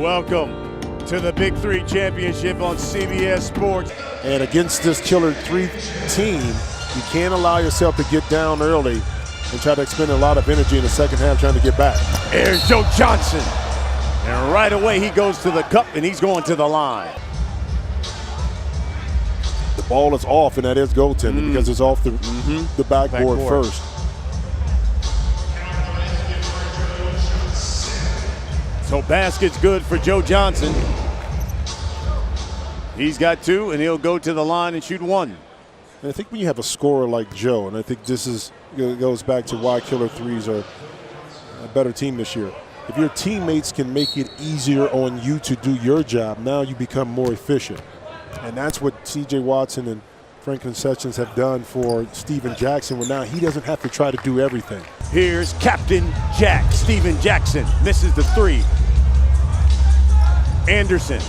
Welcome to the Big 3 Championship on CBS Sports. And against this Killer 3 team, you can't allow yourself to get down early and try to expend a lot of energy in the second half trying to get back. Here's Joe Johnson. And right away he goes to the cup and he's going to the line. The ball is off, and that is goaltending because it's off the backboard first. So basket's good for Joe Johnson. He's got two, and he'll go to the line and shoot one. And I think when you have a scorer like Joe, and I think this goes back to why Killer 3s are a better team this year. If your teammates can make it easier on you to do your job, now you become more efficient. And that's what C.J. Watson and Franklin Sessions have done for Steven Jackson, where now he doesn't have to try to do everything. Here's Captain Jack. Steven Jackson misses the three. Anderson.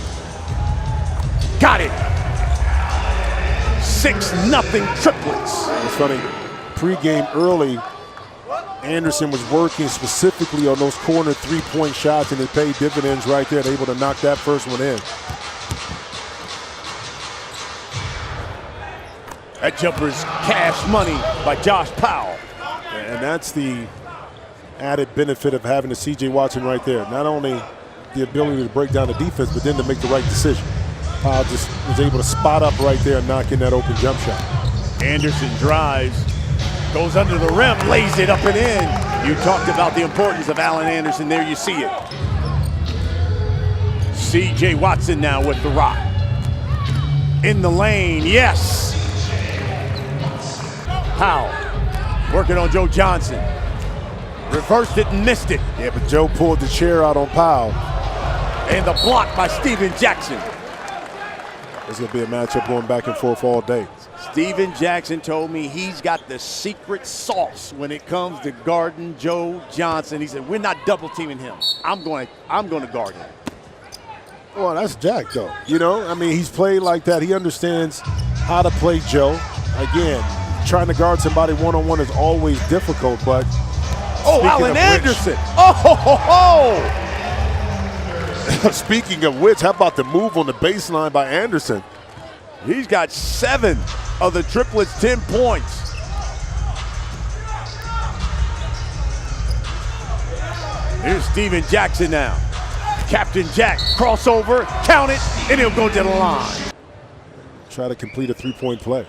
Got it. 6-0 Triplets. It's funny, pre-game early, Anderson was working specifically on those corner three-point shots, and it paid dividends right there. They're able to knock that first one in. That jumper's cash money by Josh Powell. And that's the added benefit of having a C.J. Watson right there. Not only the ability to break down the defense, but then to make the right decision. Powell just was able to spot up right there and knock in that open jump shot. Anderson drives, goes under the rim, lays it up and in. You talked about the importance of Allen Anderson. There you see it. C.J. Watson now with the rock. In the lane, yes. Powell working on Joe Johnson. Reversed it and missed it. Yeah, but Joe pulled the chair out on Powell. And the block by Steven Jackson. There's going to be a matchup going back and forth all day. Steven Jackson told me he's got the secret sauce when it comes to guarding Joe Johnson. He said, we're not double teaming him. I'm going to guard him. Well, that's Jack, though. You know, I mean, he's played like that. He understands how to play Joe. Again, trying to guard somebody one-on-one is always difficult, but Allen Anderson. Oh, ho, ho, ho. Speaking of which, how about the move on the baseline by Anderson? He's got 7 of the Triplets' 10 points. Here's Steven Jackson now. Captain Jack, crossover, count it, and he'll go to the line. Try to complete a three-point play.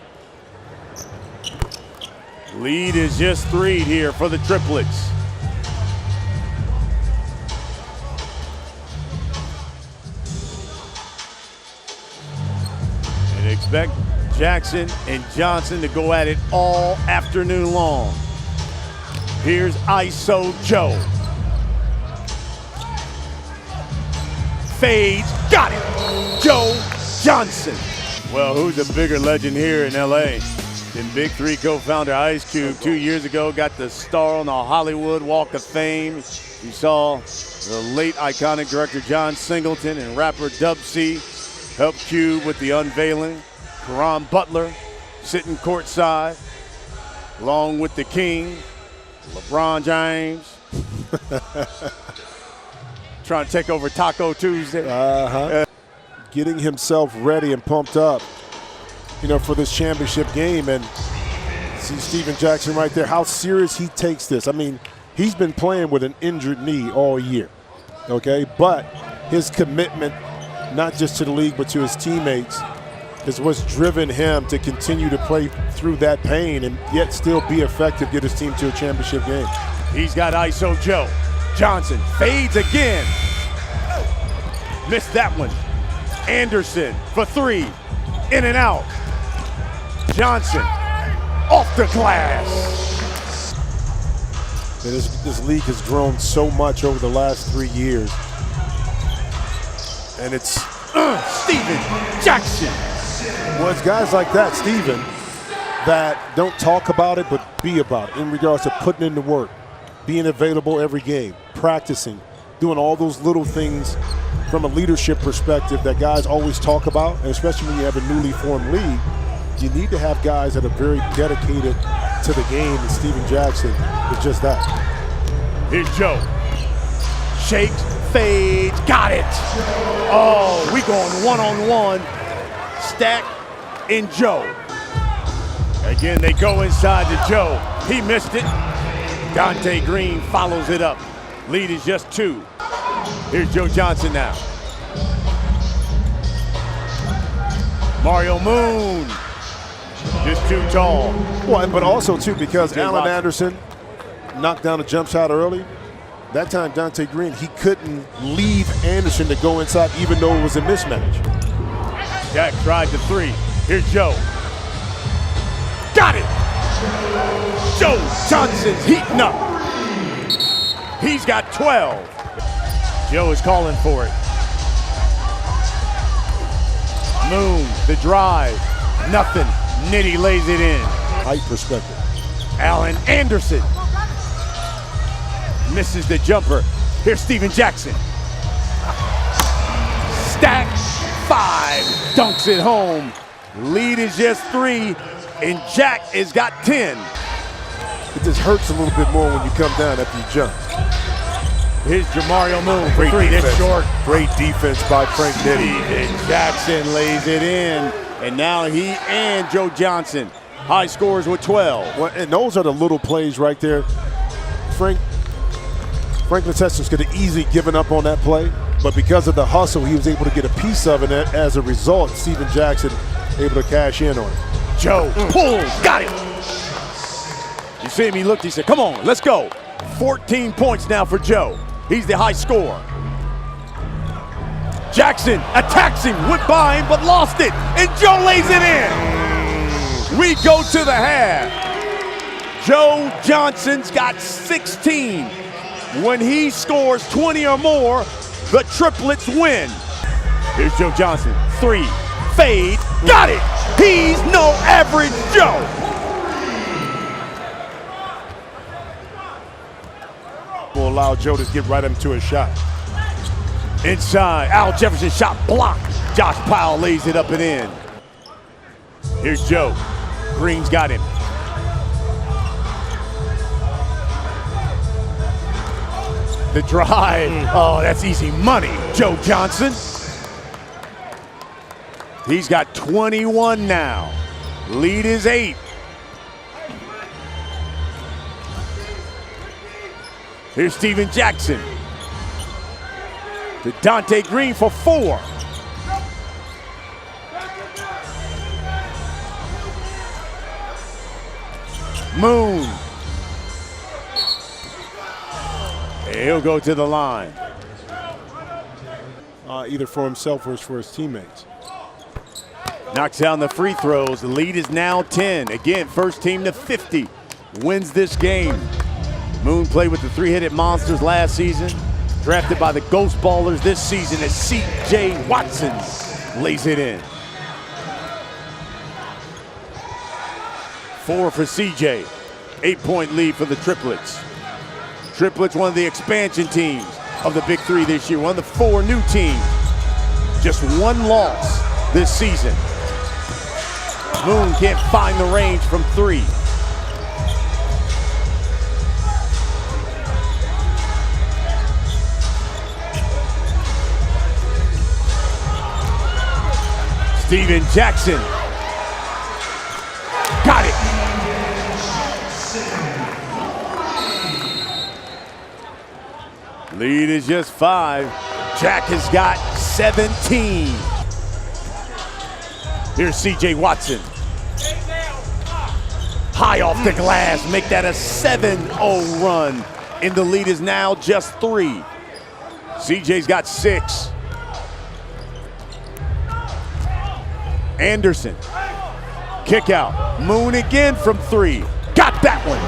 Lead is just 3 here for the Triplets. And expect Jackson and Johnson to go at it all afternoon long. Here's ISO Joe. Fades, got it. Joe Johnson. Well, who's a bigger legend here in LA than Big 3 co-founder Ice Cube? 2 years ago, got the star on the Hollywood Walk of Fame. You saw the late iconic director John Singleton and rapper Dub C help Cube with the unveiling. Karan Butler sitting courtside, along with the King, LeBron James. Trying to take over Taco Tuesday. Getting himself ready and pumped up, you know, for this championship game. And see Steven Jackson right there, how serious he takes this. I mean, he's been playing with an injured knee all year, okay? But his commitment, not just to the league, but to his teammates, is what's driven him to continue to play through that pain and yet still be effective, get his team to a championship game. He's got ISO Joe. Johnson fades again. Missed that one. Anderson for 3. In and out. Johnson off the glass. This league has grown so much over the last 3 years. And it's Steven Jackson. Well, it's guys like that, Steven, that don't talk about it but be about it in regards to putting in the work, being available every game, practicing, doing all those little things from a leadership perspective that guys always talk about, and especially when you have a newly formed league, you need to have guys that are very dedicated to the game, and Steven Jackson is just that. Here's Joe. Shakes, fades, got it. Oh, we going one-on-one. Stack and Joe. Again, they go inside to Joe. He missed it. Dante Green follows it up. Lead is just 2. Here's Joe Johnson now. Mario Moon, just too tall. Well, but also, too, because Allen Anderson knocked down a jump shot early. That time, Dante Green, he couldn't leave Anderson to go inside, even though it was a mismatch. Jack tried the 3. Here's Joe. Got it! Joe Johnson's heating up. He's got 12. Joe is calling for it. Moon, the drive, nothing. Nitty lays it in. Height perspective. Allen Anderson misses the jumper. Here's Steven Jackson. Stack 5, dunks it home. Lead is just 3, and Jack has got 10. It just hurts a little bit more when you come down after you jump. Here's Jamario Moon for Great 3, defense. that's short. Great defense by Frank Nitty. Steven Jackson lays it in, and now he and Joe Johnson high scores with 12. Well, and those are the little plays right there. Franklin Tetsu's could have easily given up on that play, but because of the hustle, he was able to get a piece of it. As a result, Steven Jackson able to cash in on it. Joe pulls, got it. You see him, he looked, he said, come on, let's go. 14 points now for Joe. He's the high scorer. Jackson attacks him, went by him, but lost it, and Joe lays it in. We go to the half. Joe Johnson's got 16. When he scores 20 or more, the triplets win. Here's Joe Johnson, 3, fade, got it. He's no average Joe. Will allow Joe to get right into his shot. Inside, Al Jefferson shot blocked. Josh Powell lays it up and in. Here's Joe. Green's got him. The drive. Oh, that's easy money. Joe Johnson. He's got 21 now. Lead is 8. Here's Steven Jackson. To Dante Green for 4. Moon. He'll go to the line. Either for himself or for his teammates. Knocks down the free throws. The lead is now 10. Again, first team to 50 wins this game. Moon played with the 3-headed Monsters last season. Drafted by the Ghost Ballers this season as C.J. Watson lays it in. 4 for C.J. 8-point lead for the Triplets. Triplets, one of the expansion teams of the Big Three this year. One of the 4 new teams. Just 1 loss this season. Moon can't find the range from 3. Steven Jackson. Got it. Lead is just 5. Jack has got 17. Here's C.J. Watson. High off the glass, make that a 7-0 run. And the lead is now just 3. C.J.'s got 6. Anderson. Kick out. Moon again from 3. Got that one.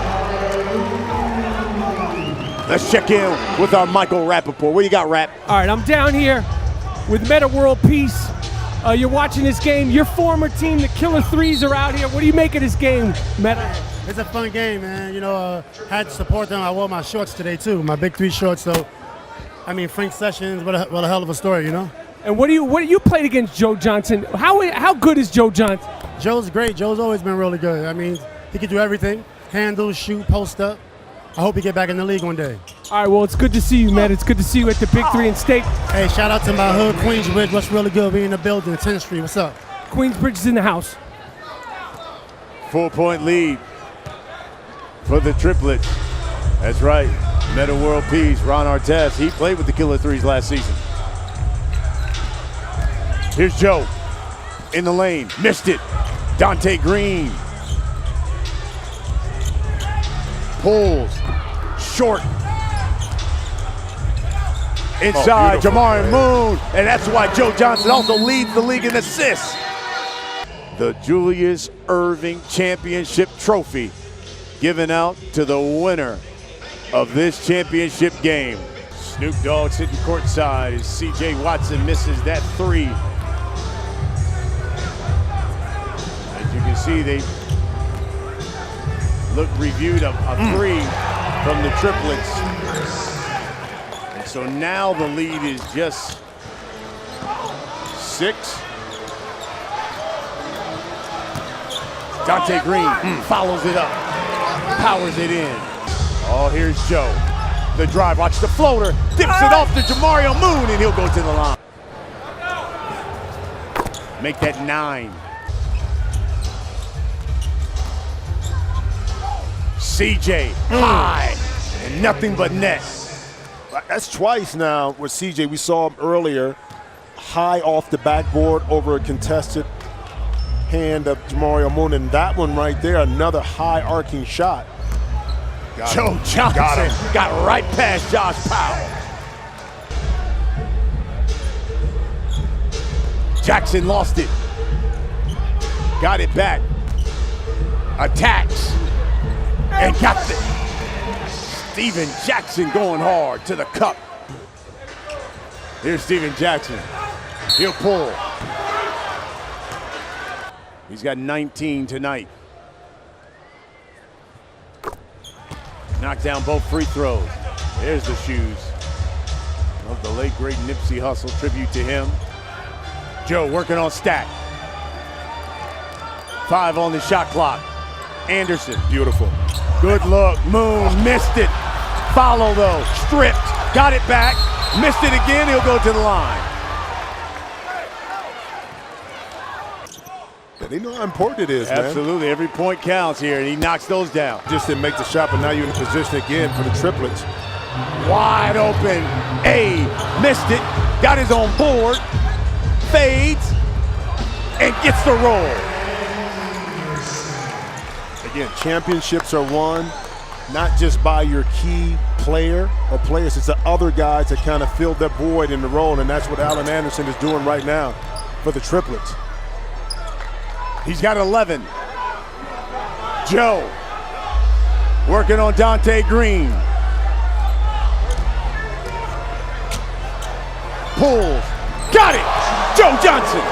Let's check in with our Michael Rappaport. What do you got, Rap? All right, I'm down here with Meta World Peace. You're watching this game. Your former team, the Killer Threes, are out here. What do you make of this game, Meta? It's a fun game, man. You know, had to support them. I wore my shorts today, too, my Big 3 shorts. So, I mean, Frank Sessions, what a hell of a story, you know? And what do you played against Joe Johnson? How good is Joe Johnson? Joe's great. Joe's always been really good. I mean, he can do everything. Handle, shoot, post up. I hope he get back in the league one day. All right, well, it's good to see you, man. It's good to see you at the Big 3 in State. Hey, shout out to my hood, Queensbridge. What's really good? We in the building, 10th Street. What's up? Queensbridge is in the house. 4-point lead for the Triplets. That's right. Meta World Peace, Ron Artest. He played with the Killer Threes last season. Here's Joe in the lane. Missed it. Dante Green. Pulls. Short. Inside, Jamari Moon. And that's why Joe Johnson also leads the league in assists. The Julius Erving Championship trophy given out to the winner of this championship game. Snoop Dogg sitting courtside as CJ Watson misses that three. As you can see, they reviewed a three from the Triplets. And so now the lead is just 6. Dante Green follows it up, powers it in. Oh, here's Joe. The drive, watch the floater, dips it off to Jamario Moon, and he'll go to the line. Make that 9. CJ, high, and nothing but net. That's twice now with CJ. We saw him earlier, high off the backboard over a contested hand of Jamario Moon, and that one right there, another high arcing shot. Joe Johnson got right past Josh Powell. Jackson lost it. Got it back. Attacks. And got it. Steven Jackson going hard to the cup. Here's Steven Jackson. He'll pull. He's got 19 tonight. Knocked down both free throws. There's the shoes of the late great Nipsey Hussle. Tribute to him. Joe working on Stack. 5 on the shot clock. Anderson. Beautiful. Good look. Moon missed it. Follow though. Stripped. Got it back. Missed it again. He'll go to the line. They know how important it is, man. Absolutely. Every point counts here, and he knocks those down. Just didn't make the shot, but now you're in position again for the Triplets. Wide open. Missed it. Got his own board. Fades. And gets the roll. Again, championships are won not just by your key player or players, it's the other guys that kind of filled that void in the role, and that's what Allen Anderson is doing right now for the Triplets. He's got 11. Joe working on Dante Green. Pulls. Got it! Joe Johnson.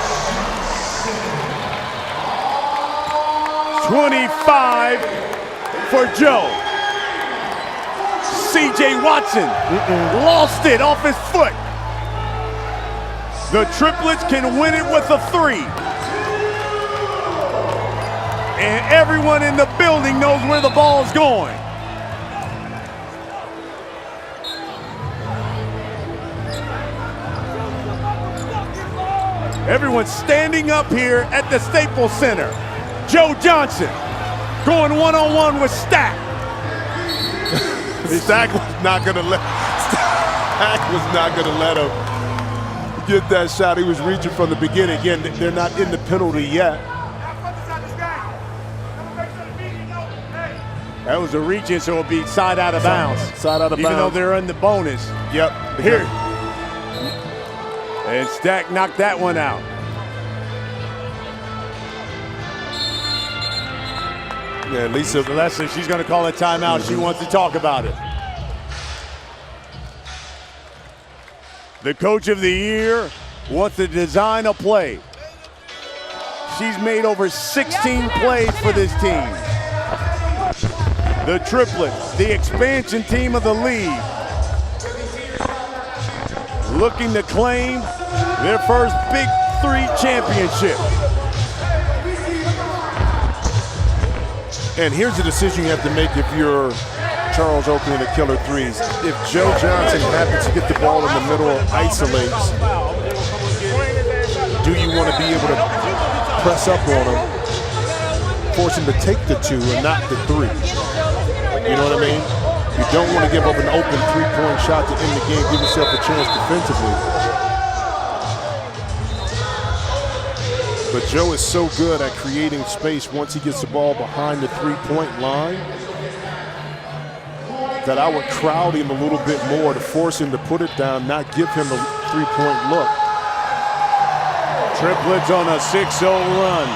25 for Joe. CJ Watson lost it off his foot. The Triplets can win it with a 3. And everyone in the building knows where the ball's going. Everyone's standing up here at the Staples Center. Joe Johnson going one-on-one with Stack. Stack was not gonna let him get that shot. He was reaching from the beginning. Again, they're not in the penalty yet. That was a reach-in, so it'll be side out of bounds. Side out of bounds. Even though they're in the bonus. Yep. Here. And Stack knocked that one out. Yeah, Lisa. Leslie, she's going to call a timeout. She wants to talk about it. The coach of the year wants to design a play. She's made over 16 plays for this team. The Triplets, the expansion team of the league, looking to claim their first Big 3 championship. And here's the decision you have to make if you're Charles Oakley and the killer threes. If Joe Johnson happens to get the ball in the middle or isolates, do you want to be able to press up on him, force him to take the 2 and not the 3? You know what I mean? You don't want to give up an open 3-point shot to end the game, give yourself a chance defensively. But Joe is so good at creating space once he gets the ball behind the 3-point line that I would crowd him a little bit more to force him to put it down, not give him a 3-point look. Triplets on a 6-0 run.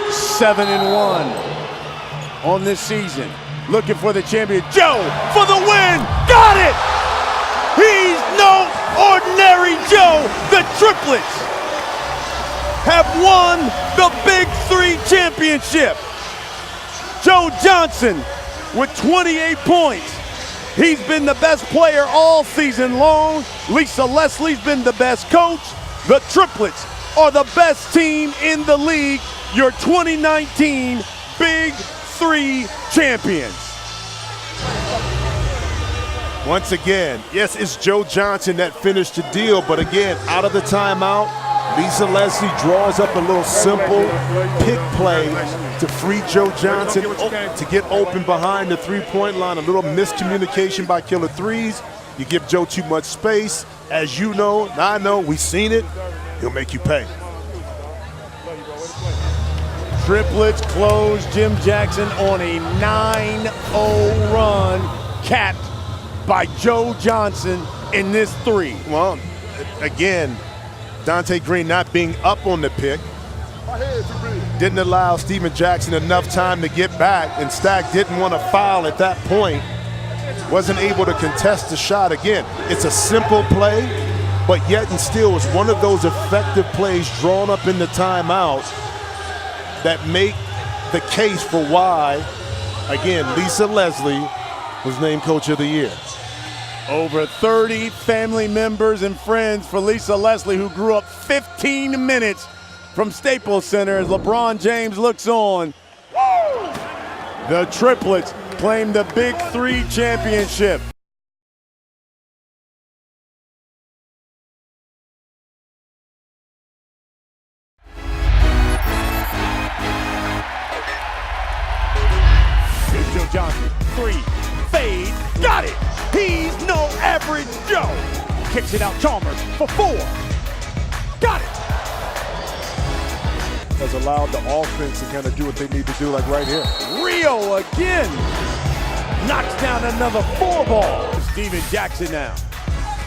7-1 on this season. Looking for the champion. Joe for the win. Got it! He's no ordinary Joe. The Triplets have won the Big 3 Championship. Joe Johnson with 28 points. He's been the best player all season long. Lisa Leslie's been the best coach. The Triplets are the best team in the league. Your 2019 Big 3 champions. Once again, yes, it's Joe Johnson that finished the deal, but again, out of the timeout, Lisa Leslie draws up a little simple pick play to free Joe Johnson to get open behind the 3-point line. A little miscommunication by killer threes. You give Joe too much space. As you know, and I know, we've seen it. He'll make you pay. Triplets close Jim Jackson on a 9-0 run, capped by Joe Johnson in this 3. Well, again, Dante Green not being up on the pick didn't allow Steven Jackson enough time to get back, and Stack didn't want to foul at that point. Wasn't able to contest the shot. Again, it's a simple play, but yet and still it's one of those effective plays drawn up in the timeout that make the case for why, again, Lisa Leslie was named Coach of the Year. Over 30 family members and friends for Lisa Leslie, who grew up 15 minutes from Staples Center as LeBron James looks on. The Triplets claim the Big 3 Championship. Here's Joe Johnson, 3, fade, got it! He's no average Joe. Kicks it out Chalmers for 4. Got it! Has allowed the offense to kind of do what they need to do, like right here. Rio again. Knocks down another 4 ball. Steven Jackson now.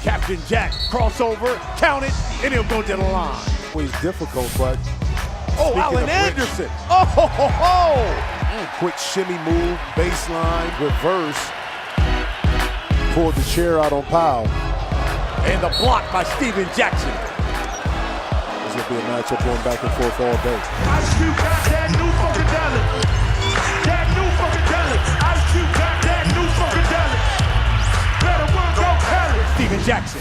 Captain Jack, crossover, count it, and he'll go to the line. Always difficult, but Allen Anderson. Oh, ho, ho, ho. Quick shimmy move, baseline, reverse. Pulled the chair out on Powell. And the block by Steven Jackson. This will be a matchup going back and forth all day. Ice Cube got that new funkadelic. That new funkadelic. Ice Cube got that new funkadelic. Better one go tell it. Steven Jackson.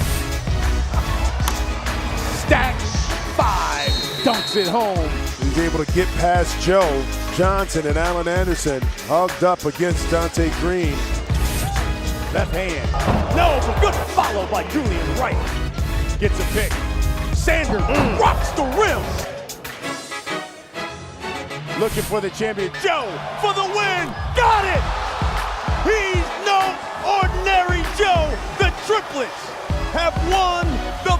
Stack 5. Dunks it home. He's able to get past Joe Johnson, and Allen Anderson hugged up against Dante Green. Left hand. No, but good follow by Julius Wright. Gets a pick. Sanders rocks the rim. Looking for the champion. Joe for the win. Got it! He's no ordinary Joe. The Triplets have won the